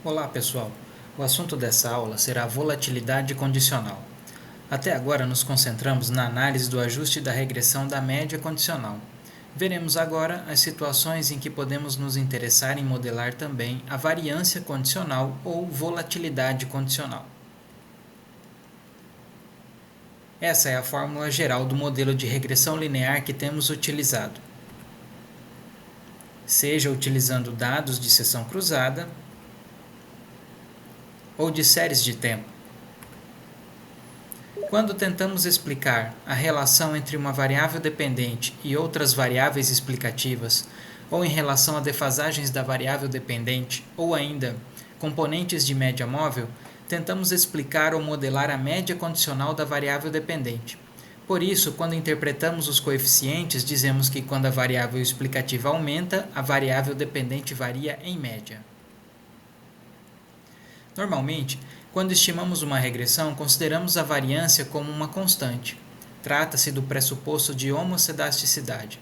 Olá pessoal, o assunto dessa aula será a volatilidade condicional. Até agora nos concentramos na análise do ajuste da regressão da média condicional. Veremos agora as situações em que podemos nos interessar em modelar também a variância condicional ou volatilidade condicional. Essa é a fórmula geral do modelo de regressão linear que temos utilizado. Seja utilizando dados de seção cruzada ou de séries de tempo. Quando tentamos explicar a relação entre uma variável dependente e outras variáveis explicativas, ou em relação a defasagens da variável dependente, ou ainda componentes de média móvel, tentamos explicar ou modelar a média condicional da variável dependente. Por isso, quando interpretamos os coeficientes, dizemos que quando a variável explicativa aumenta, a variável dependente varia em média. Normalmente, quando estimamos uma regressão, consideramos a variância como uma constante. Trata-se do pressuposto de homocedasticidade.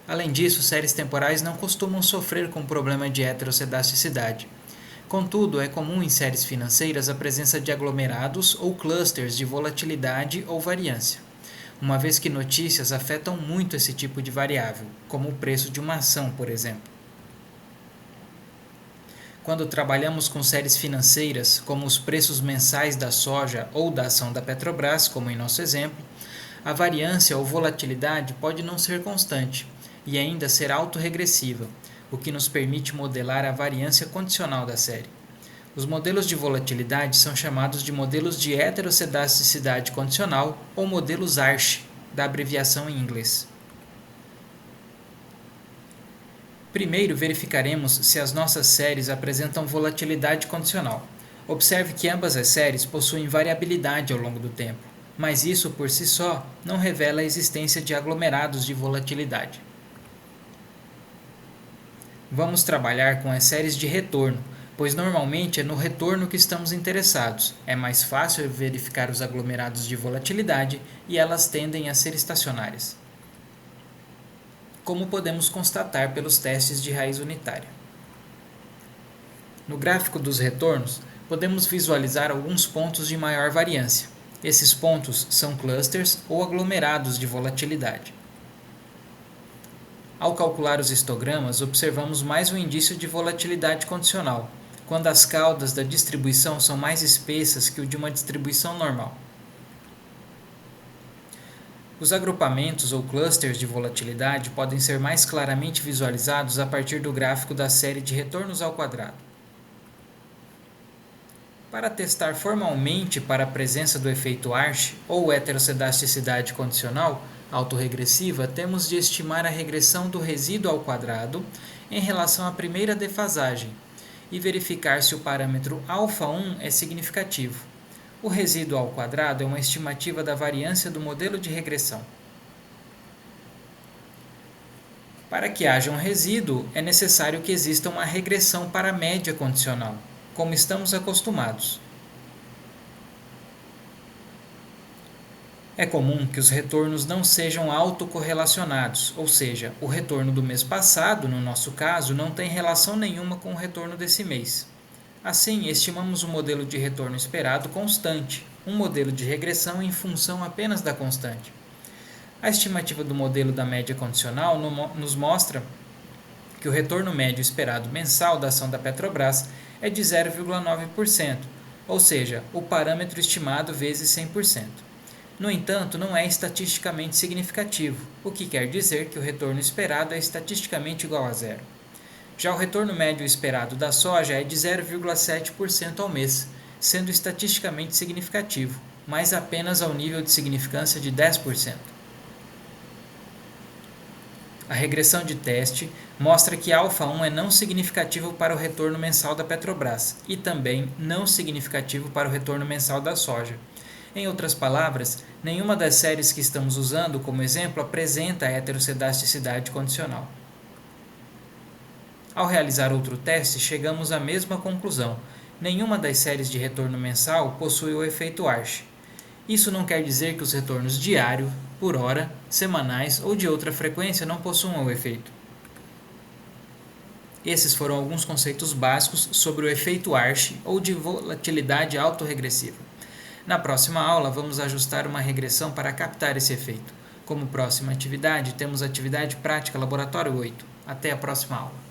Além disso, séries temporais não costumam sofrer com o problema de heterocedasticidade. Contudo, é comum em séries financeiras a presença de aglomerados ou clusters de volatilidade ou variância, uma vez que notícias afetam muito esse tipo de variável, como o preço de uma ação, por exemplo. Quando trabalhamos com séries financeiras, como os preços mensais da soja ou da ação da Petrobras, como em nosso exemplo, a variância ou volatilidade pode não ser constante e ainda ser autorregressiva, o que nos permite modelar a variância condicional da série. Os modelos de volatilidade são chamados de modelos de heterocedasticidade condicional ou modelos ARCH, da abreviação em inglês. Primeiro, verificaremos se as nossas séries apresentam volatilidade condicional. Observe que ambas as séries possuem variabilidade ao longo do tempo, mas isso por si só não revela a existência de aglomerados de volatilidade. Vamos trabalhar com as séries de retorno, pois normalmente é no retorno que estamos interessados. É mais fácil verificar os aglomerados de volatilidade e elas tendem a ser estacionárias, como podemos constatar pelos testes de raiz unitária. No gráfico dos retornos, podemos visualizar alguns pontos de maior variância. Esses pontos são clusters ou aglomerados de volatilidade. Ao calcular os histogramas, observamos mais um indício de volatilidade condicional, quando as caudas da distribuição são mais espessas que o de uma distribuição normal. Os agrupamentos ou clusters de volatilidade podem ser mais claramente visualizados a partir do gráfico da série de retornos ao quadrado. Para testar formalmente para a presença do efeito ARCH ou heterocedasticidade condicional autorregressiva, temos de estimar a regressão do resíduo ao quadrado em relação à primeira defasagem e verificar se o parâmetro α1 é significativo. O resíduo ao quadrado é uma estimativa da variância do modelo de regressão. Para que haja um resíduo, é necessário que exista uma regressão para a média condicional, como estamos acostumados. É comum que os retornos não sejam autocorrelacionados, ou seja, o retorno do mês passado, no nosso caso, não tem relação nenhuma com o retorno desse mês. Assim, estimamos um modelo de retorno esperado constante, um modelo de regressão em função apenas da constante. A estimativa do modelo da média condicional nos mostra que o retorno médio esperado mensal da ação da Petrobras é de 0,9%, ou seja, o parâmetro estimado vezes 100%. No entanto, não é estatisticamente significativo, o que quer dizer que o retorno esperado é estatisticamente igual a zero. Já o retorno médio esperado da soja é de 0,7% ao mês, sendo estatisticamente significativo, mas apenas ao nível de significância de 10%. A regressão de teste mostra que α1 é não significativo para o retorno mensal da Petrobras e também não significativo para o retorno mensal da soja. Em outras palavras, nenhuma das séries que estamos usando como exemplo apresenta a heterocedasticidade condicional. Ao realizar outro teste, chegamos à mesma conclusão. Nenhuma das séries de retorno mensal possui o efeito ARCH. Isso não quer dizer que os retornos diário, por hora, semanais ou de outra frequência não possuam o efeito. Esses foram alguns conceitos básicos sobre o efeito Arch ou de volatilidade autorregressiva. Na próxima aula, vamos ajustar uma regressão para captar esse efeito. Como próxima atividade, temos a atividade prática laboratório 8. Até a próxima aula.